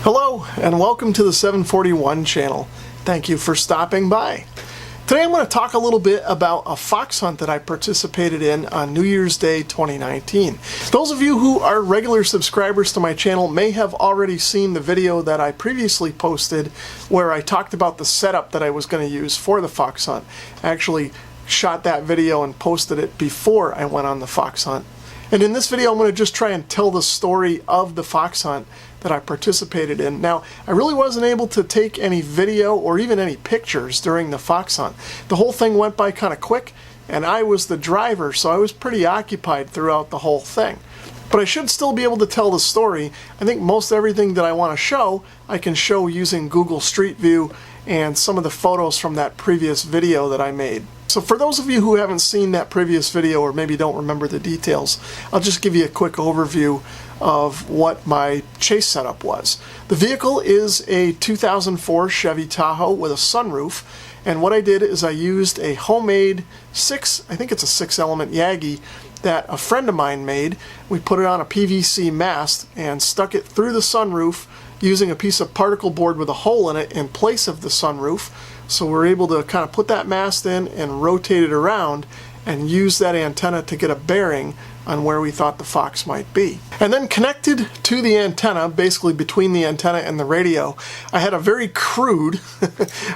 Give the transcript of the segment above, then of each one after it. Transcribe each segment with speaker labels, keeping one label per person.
Speaker 1: Hello and welcome to the 741 channel. Thank you for stopping by. Today I'm going to talk a little bit about a fox hunt that I participated in on New Year's Day 2019. Those of you who are regular subscribers to my channel may have already seen the video that I previously posted where I talked about the setup that I was going to use for the fox hunt. I actually shot that video and posted it before I went on the fox hunt. And in this video I'm going to just try and tell the story of the fox hunt that I participated in. Now, I really wasn't able to take any video or even any pictures during the fox hunt. The whole thing went by kind of quick, and I was the driver, so I was pretty occupied throughout the whole thing. But I should still be able to tell the story. I think most everything that I want to show, I can show using Google Street View and some of the photos from that previous video that I made. So for those of you who haven't seen that previous video or maybe don't remember the details, I'll just give you a quick overview of what my chase setup was. The vehicle is a 2004 Chevy Tahoe with a sunroof, and what I did is I used a homemade I think it's a 6-element Yagi that a friend of mine made. We put it on a PVC mast and stuck it through the sunroof using a piece of particle board with a hole in it in place of the sunroof. So we're able to kind of put that mast in and rotate it around and use that antenna to get a bearing on where we thought the fox might be. And then connected to the antenna, basically between the antenna and the radio, I had a very crude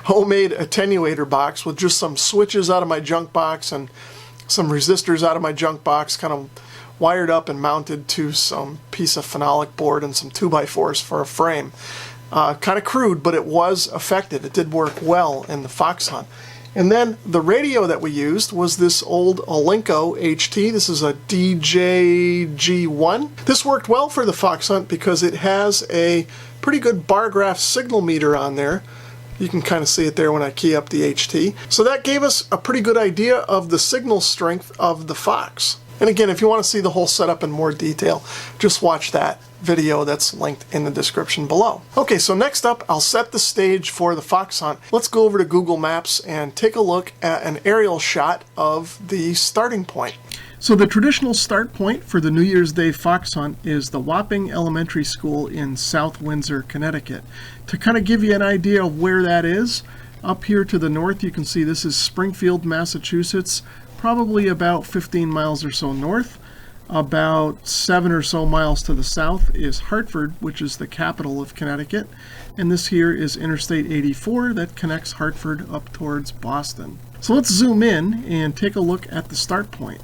Speaker 1: homemade attenuator box with just some switches out of my junk box and some resistors out of my junk box, kind of wired up and mounted to some piece of phenolic board and some 2x4s for a frame. Kind of crude, but it was effective. It did work well in the fox hunt. And then the radio that we used was this old Alinco HT. This is a DJG1. This worked well for the fox hunt because it has a pretty good bar graph signal meter on there. You can kind of see it there when I key up the HT. So that gave us a pretty good idea of the signal strength of the fox. And again, if you want to see the whole setup in more detail, just watch that video that's linked in the description below. Okay, so next up, I'll set the stage for the fox hunt. Let's go over to Google Maps and take a look at an aerial shot of the starting point. So the traditional start point for the New Year's Day fox hunt is the Wapping Elementary School in South Windsor, Connecticut. To kind of give you an idea of where that is, up here to the north you can see this is Springfield, Massachusetts, probably about 15 miles or so north. About 7 or so miles to the south is Hartford, which is the capital of Connecticut. And this here is Interstate 84 that connects Hartford up towards Boston. So let's zoom in and take a look at the start point.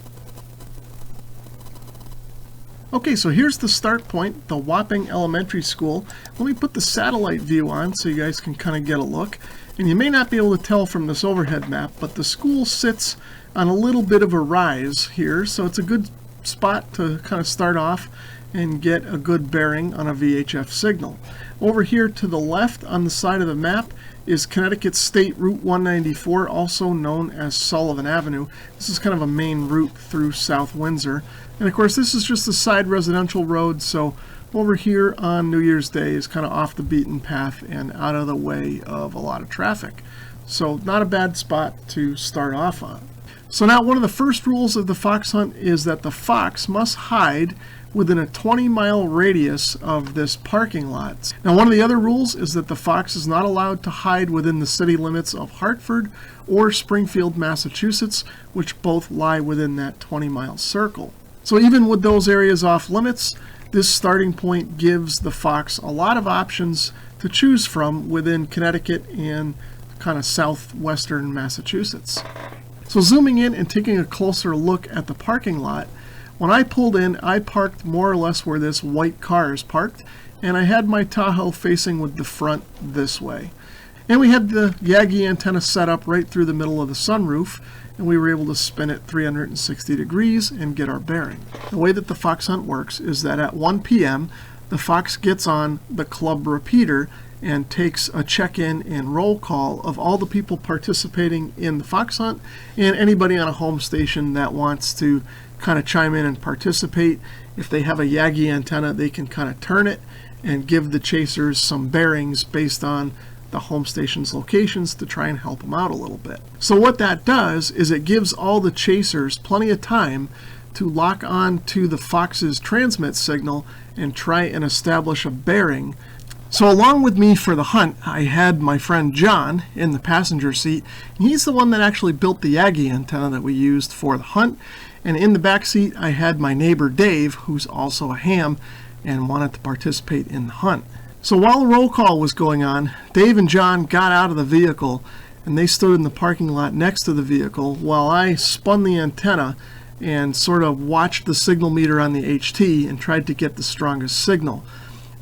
Speaker 1: Okay, so here's the start point, the Wapping Elementary School. Let me put the satellite view on so you guys can kind of get a look. And you may not be able to tell from this overhead map, but the school sits on a little bit of a rise here, so it's a good spot to kind of start off and get a good bearing on a VHF signal. Over here to the left on the side of the map is Connecticut State Route 194, also known as Sullivan Avenue. This is kind of a main route through South Windsor. And of course this is just a side residential road, so over here on New Year's Day is kind of off the beaten path and out of the way of a lot of traffic. So not a bad spot to start off on. So now one of the first rules of the fox hunt is that the fox must hide within a 20-mile radius of this parking lot. Now one of the other rules is that the fox is not allowed to hide within the city limits of Hartford or Springfield, Massachusetts, which both lie within that 20-mile circle. So even with those areas off limits, this starting point gives the fox a lot of options to choose from within Connecticut and kind of southwestern Massachusetts. So zooming in and taking a closer look at the parking lot, when I pulled in, I parked more or less where this white car is parked, and I had my Tahoe facing with the front this way. And we had the Yagi antenna set up right through the middle of the sunroof, and we were able to spin it 360 degrees and get our bearing. The way that the fox hunt works is that at 1 p.m. the fox gets on the club repeater and takes a check-in and roll call of all the people participating in the fox hunt and anybody on a home station that wants to kind of chime in and participate. If they have a Yagi antenna, they can kind of turn it and give the chasers some bearings based on the home station's locations to try and help them out a little bit. So what that does is it gives all the chasers plenty of time to lock on to the fox's transmit signal and try and establish a bearing So along with me for the hunt, I had my friend John in the passenger seat. He's the one that actually built the Yagi antenna that we used for the hunt. And in the back seat, I had my neighbor Dave, who's also a ham and wanted to participate in the hunt. So while the roll call was going on, Dave and John got out of the vehicle and they stood in the parking lot next to the vehicle while I spun the antenna and sort of watched the signal meter on the HT and tried to get the strongest signal.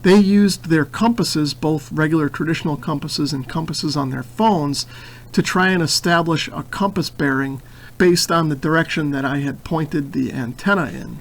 Speaker 1: They used their compasses, both regular traditional compasses and compasses on their phones, to try and establish a compass bearing based on the direction that I had pointed the antenna in.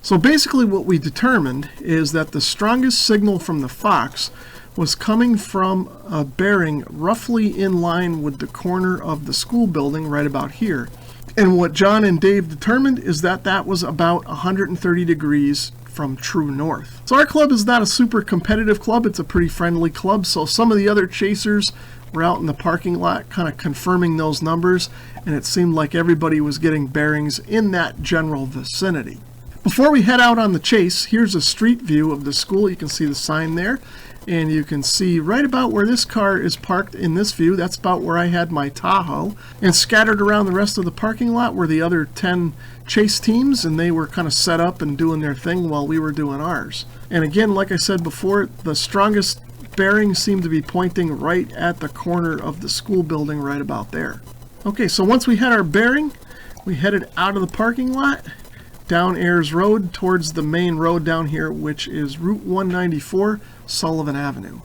Speaker 1: So basically what we determined is that the strongest signal from the Fox was coming from a bearing roughly in line with the corner of the school building right about here. And what John and Dave determined is that that was about 130 degrees from true north. So our club is not a super competitive club, it's a pretty friendly club, so some of the other chasers were out in the parking lot kind of confirming those numbers, and it seemed like everybody was getting bearings in that general vicinity. Before we head out on the chase, here's a street view of the school. You can see the sign there, and you can see right about where this car is parked in this view. That's about where I had my Tahoe. And scattered around the rest of the parking lot were the other 10 chase teams, and they were kind of set up and doing their thing while we were doing ours. And again, like I said before, the strongest bearings seemed to be pointing right at the corner of the school building right about there. Okay, so once we had our bearing, we headed out of the parking lot, down Ayers Road towards the main road down here, which is Route 194, Sullivan Avenue.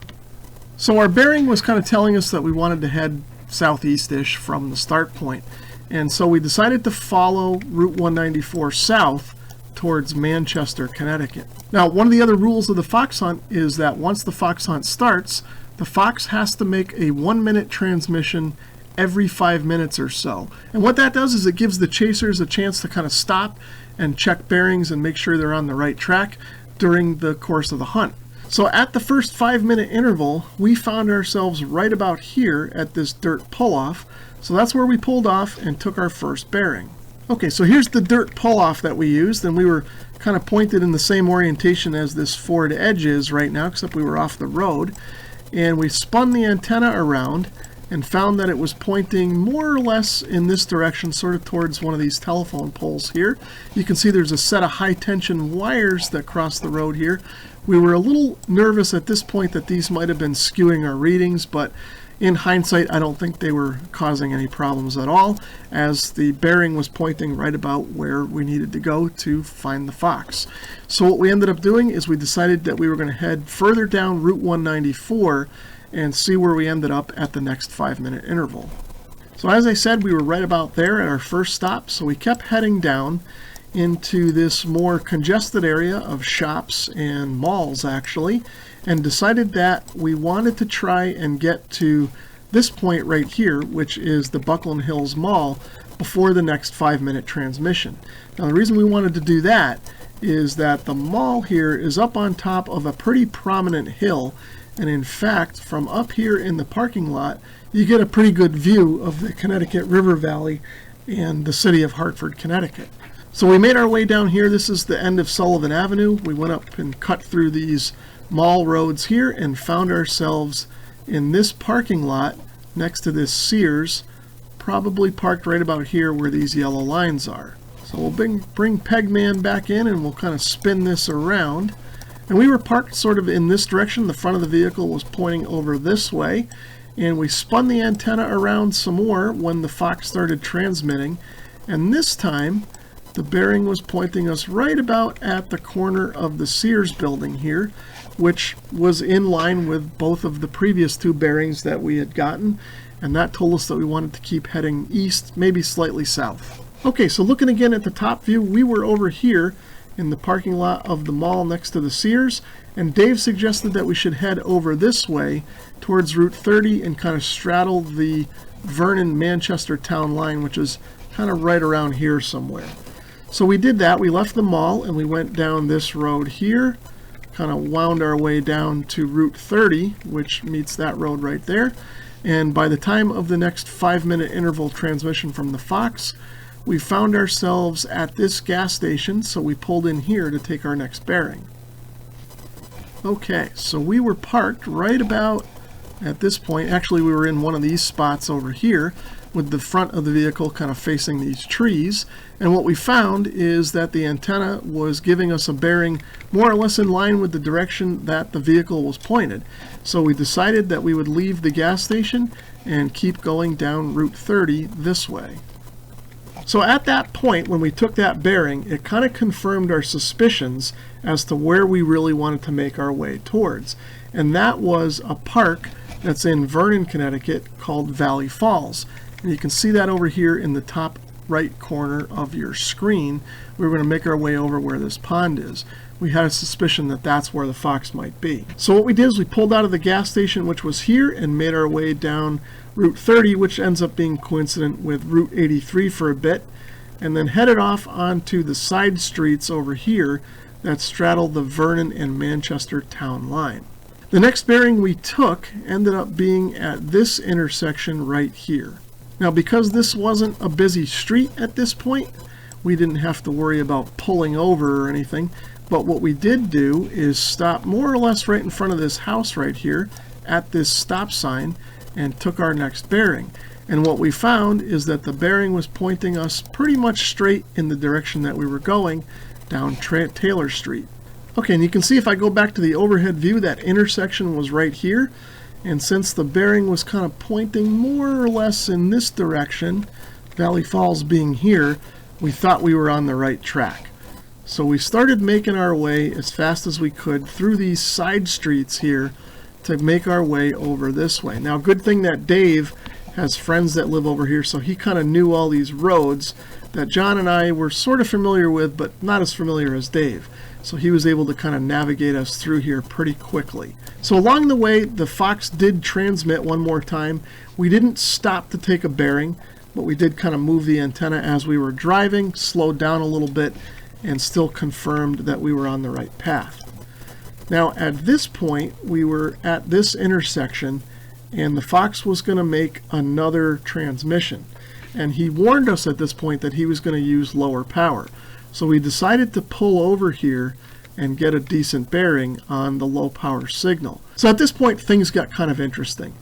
Speaker 1: So our bearing was kind of telling us that we wanted to head southeast-ish from the start point. And so we decided to follow Route 194 south towards Manchester, Connecticut. Now, one of the other rules of the fox hunt is that once the fox hunt starts, the fox has to make a 1-minute transmission every 5 minutes or so. And what that does is it gives the chasers a chance to kind of stop and check bearings and make sure they're on the right track during the course of the hunt. So at the first 5-minute interval, we found ourselves right about here at this dirt pull-off. So that's where we pulled off and took our first bearing. Okay, so here's the dirt pull-off that we used, and we were kind of pointed in the same orientation as this Ford Edge is right now, except we were off the road. And we spun the antenna around and found that it was pointing more or less in this direction, sort of towards one of these telephone poles here. You can see there's a set of high-tension wires that cross the road here. We were a little nervous at this point that these might have been skewing our readings, but in hindsight, I don't think they were causing any problems at all, as the bearing was pointing right about where we needed to go to find the fox. So what we ended up doing is we decided that we were going to head further down Route 194 and see where we ended up at the next 5-minute interval. So as I said, we were right about there at our first stop, so we kept heading down into this more congested area of shops and malls actually, and decided that we wanted to try and get to this point right here, which is the Buckland Hills Mall, before the next 5-minute transmission. Now the reason we wanted to do that is that the mall here is up on top of a pretty prominent hill, and in fact from up here in the parking lot you get a pretty good view of the Connecticut River Valley and the city of Hartford, Connecticut. So we made our way down here. This is the end of Sullivan Avenue. We went up and cut through these mall roads here and found ourselves in this parking lot next to this Sears, probably parked right about here where these yellow lines are. So we'll bring Pegman back in and we'll kind of spin this around. And we were parked sort of in this direction. The front of the vehicle was pointing over this way. And we spun the antenna around some more when the fox started transmitting. And this time, the bearing was pointing us right about at the corner of the Sears building here, which was in line with both of the previous two bearings that we had gotten. And that told us that we wanted to keep heading east, maybe slightly south. Okay, so looking again at the top view, we were over here in the parking lot of the mall next to the Sears, and Dave suggested that we should head over this way towards Route 30 and kind of straddle the Vernon-Manchester town line, which is kind of right around here somewhere. So we did that. We left the mall and we went down this road here, kind of wound our way down to Route 30, which meets that road right there. And by the time of the next 5-minute interval transmission from the Fox, we found ourselves at this gas station, so we pulled in here to take our next bearing. Okay, so we were parked right about at this point. Actually, we were in one of these spots over here with the front of the vehicle kind of facing these trees. And what we found is that the antenna was giving us a bearing more or less in line with the direction that the vehicle was pointed. So we decided that we would leave the gas station and keep going down Route 30 this way. So at that point, when we took that bearing, it kind of confirmed our suspicions as to where we really wanted to make our way towards. And that was a park that's in Vernon, Connecticut called Valley Falls. And you can see that over here in the top right corner of your screen. We were going to make our way over where this pond is. We had a suspicion that that's where the fox might be. So what we did is we pulled out of the gas station, which was here, and made our way down Route 30, which ends up being coincident with Route 83 for a bit, and then headed off onto the side streets over here that straddle the Vernon and Manchester town line. The next bearing we took ended up being at this intersection right here. Now, because this wasn't a busy street at this point, we didn't have to worry about pulling over or anything, but what we did do is stop more or less right in front of this house right here at this stop sign and took our next bearing. And what we found is that the bearing was pointing us pretty much straight in the direction that we were going, down Taylor Street. Okay, and you can see if I go back to the overhead view, that intersection was right here. And since the bearing was kind of pointing more or less in this direction, Valley Falls being here, we thought we were on the right track. So we started making our way as fast as we could through these side streets here to make our way over this way. Now, good thing that Dave has friends that live over here, so he kind of knew all these roads that John and I were sort of familiar with, but not as familiar as Dave. So he was able to kind of navigate us through here pretty quickly. So along the way, the fox did transmit one more time. We didn't stop to take a bearing, but we did kind of move the antenna as we were driving, slowed down a little bit, and still confirmed that we were on the right path. Now, at this point, we were at this intersection, and the fox was going to make another transmission. And he warned us at this point that he was going to use lower power. So we decided to pull over here and get a decent bearing on the low power signal. So at this point, things got kind of interesting.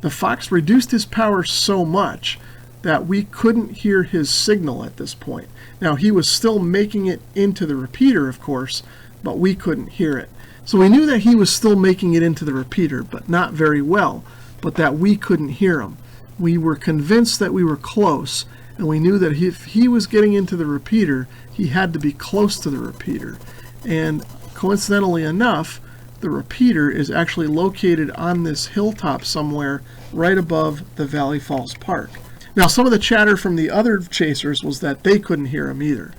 Speaker 1: The fox reduced his power so much that we couldn't hear his signal at this point. Now, he was still making it into the repeater, of course, but we couldn't hear it. So we knew that he was still making it into the repeater, but not very well, but that we couldn't hear him. We were convinced that we were close, and we knew that if he was getting into the repeater, he had to be close to the repeater. And coincidentally enough, the repeater is actually located on this hilltop somewhere right above the Valley Falls Park. Now, some of the chatter from the other chasers was that they couldn't hear him either.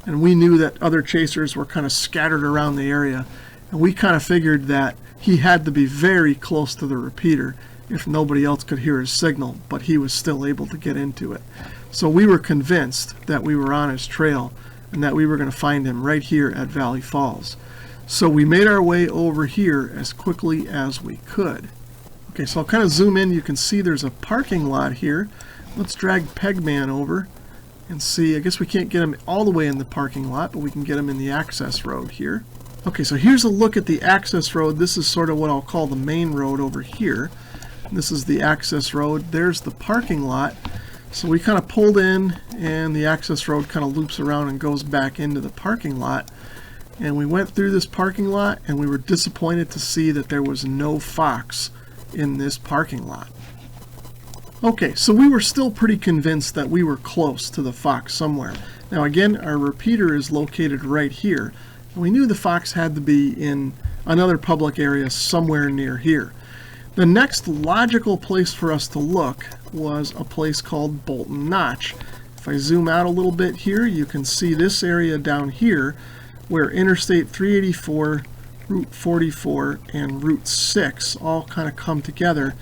Speaker 1: And we knew that other chasers were kind of scattered around the area, and we kind of figured that he had to be very close to the repeater if nobody else could hear his signal, but he was still able to get into it. So we were convinced that we were on his trail and that we were going to find him right here at Valley Falls. So we made our way over here as quickly as we could. Okay, so I'll kind of zoom in. You can see there's a parking lot here. Let's drag Pegman over and see. I guess we can't get him all the way in the parking lot, but we can get him in the access road here. Okay, so here's a look at the access road. This is sort of what I'll call the main road over here. This is the access road. There's the parking lot. So we kind of pulled in, and the access road kind of loops around and goes back into the parking lot. And we went through this parking lot, and we were disappointed to see that there was no fox in this parking lot. Okay, so we were still pretty convinced that we were close to the fox somewhere. Now again, our repeater is located right here. And we knew the fox had to be in another public area somewhere near here. The next logical place for us to look was a place called Bolton Notch. If I zoom out a little bit here, you can see this area down here where Interstate 384, Route 44, and Route 6 all kind of come together.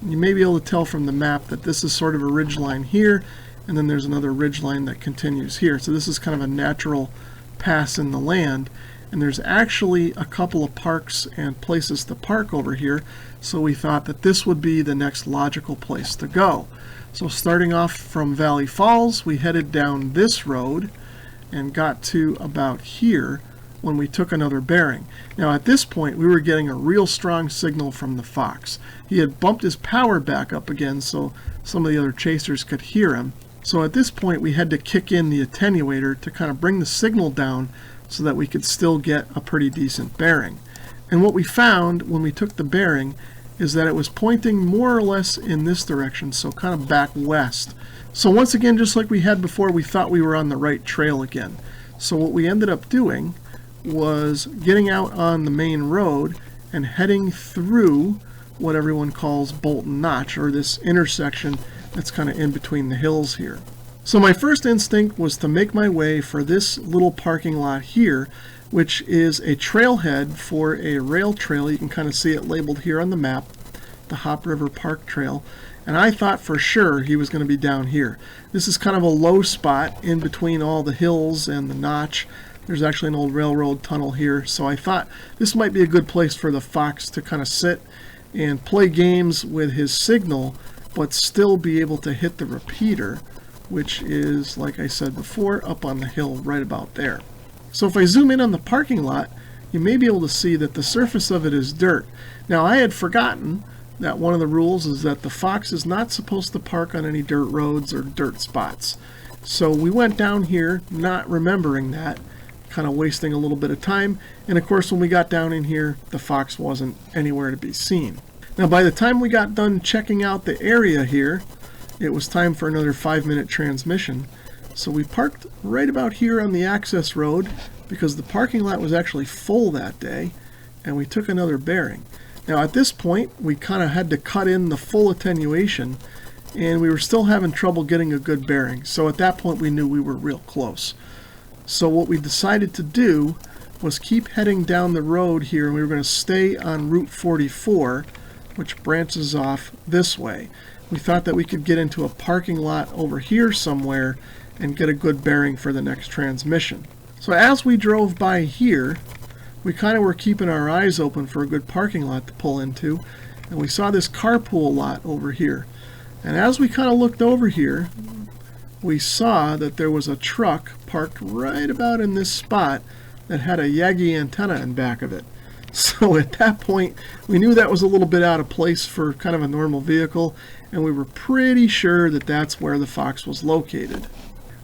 Speaker 1: You may be able to tell from the map that this is sort of a ridge line here, and then there's another ridge line that continues here. So this is kind of a natural pass in the land. And there's actually a couple of parks and places to park over here, so we thought that this would be the next logical place to go. So starting off from Valley Falls, we headed down this road and got to about here when we took another bearing. Now at this point we were getting a real strong signal from the fox. He had bumped his power back up again so some of the other chasers could hear him. So at this point we had to kick in the attenuator to kind of bring the signal down so that we could still get a pretty decent bearing. And what we found when we took the bearing is that it was pointing more or less in this direction, so kind of back west. So once again, just like we had before, we thought we were on the right trail again. So what we ended up doing was getting out on the main road and heading through what everyone calls Bolton Notch, or this intersection that's kind of in between the hills here. So my first instinct was to make my way for this little parking lot here, which is a trailhead for a rail trail. You can kind of see it labeled here on the map, the Hop River Park Trail. And I thought for sure he was going to be down here. This is kind of a low spot in between all the hills and the notch. There's actually an old railroad tunnel here, so I thought this might be a good place for the fox to kind of sit and play games with his signal, but still be able to hit the repeater, which is, like I said before, up on the hill right about there. So if I zoom in on the parking lot, you may be able to see that the surface of it is dirt. Now I had forgotten that one of the rules is that the fox is not supposed to park on any dirt roads or dirt spots. So we went down here not remembering that, kind of wasting a little bit of time, and of course when we got down in here the fox wasn't anywhere to be seen. Now by the time we got done checking out the area here, it was time for another 5-minute transmission. So we parked right about here on the access road because the parking lot was actually full that day, and we took another bearing. Now at this point we kind of had to cut in the full attenuation, and we were still having trouble getting a good bearing. So at that point we knew we were real close. So what we decided to do was keep heading down the road here, and we were going to stay on Route 44, which branches off this way. We thought that we could get into a parking lot over here somewhere and get a good bearing for the next transmission. So as we drove by here, we kind of were keeping our eyes open for a good parking lot to pull into, and we saw this carpool lot over here. And as we kind of looked over here, we saw that there was a truck parked right about in this spot that had a Yagi antenna in back of it. So at that point, we knew that was a little bit out of place for kind of a normal vehicle, and we were pretty sure that that's where the fox was located.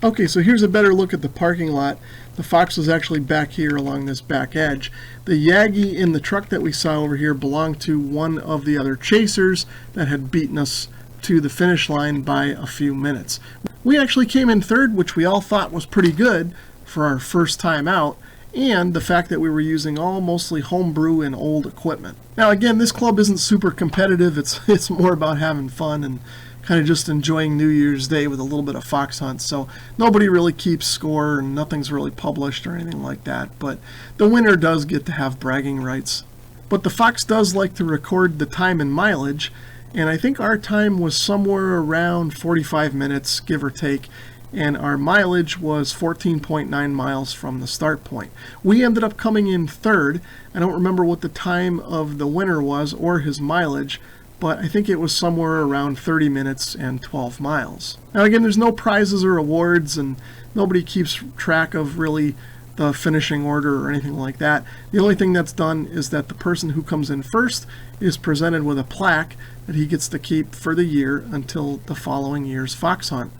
Speaker 1: Okay, so here's a better look at the parking lot. The fox was actually back here along this back edge. The Yagi in the truck that we saw over here belonged to one of the other chasers that had beaten us to the finish line by a few minutes. We actually came in third, which we all thought was pretty good for our first time out, and the fact that we were using all mostly homebrew and old equipment. Now again, this club isn't super competitive. It's more about having fun and kind of just enjoying New Year's Day with a little bit of fox hunt. So nobody really keeps score and nothing's really published or anything like that, but the winner does get to have bragging rights. But the fox does like to record the time and mileage, and I think our time was somewhere around 45 minutes, give or take, and our mileage was 14.9 miles from the start point. We ended up coming in third. I don't remember what the time of the winner was or his mileage, but I think it was somewhere around 30 minutes and 12 miles. Now again, there's no prizes or awards, and nobody keeps track of really the finishing order or anything like that. The only thing that's done is that the person who comes in first is presented with a plaque that he gets to keep for the year until the following year's fox hunt.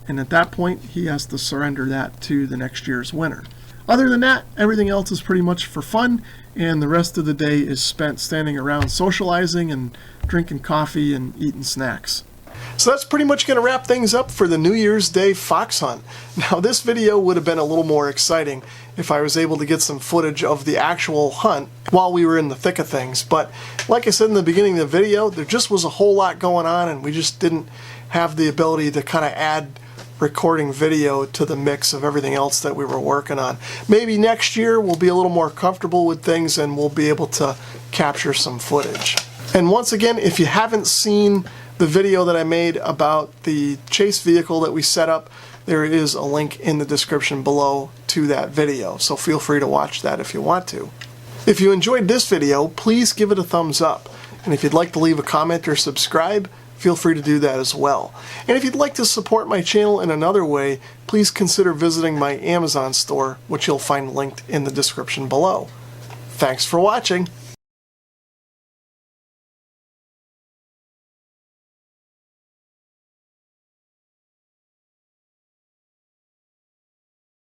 Speaker 1: And at that point, he has to surrender that to the next year's winner. Other than that, everything else is pretty much for fun, and the rest of the day is spent standing around socializing and drinking coffee and eating snacks. So that's pretty much going to wrap things up for the New Year's Day fox hunt. Now this video would have been a little more exciting if I was able to get some footage of the actual hunt while we were in the thick of things. But like I said in the beginning of the video, there just was a whole lot going on, and we just didn't have the ability to kind of add recording video to the mix of everything else that we were working on. Maybe next year we'll be a little more comfortable with things and we'll be able to capture some footage. And once again, if you haven't seen the video that I made about the chase vehicle that we set up, there is a link in the description below to that video, so feel free to watch that if you want to. If you enjoyed this video, please give it a thumbs up, and if you'd like to leave a comment or subscribe, feel free to do that as well. And if you'd like to support my channel in another way, please consider visiting my Amazon store, which you'll find linked in the description below. Thanks for watching.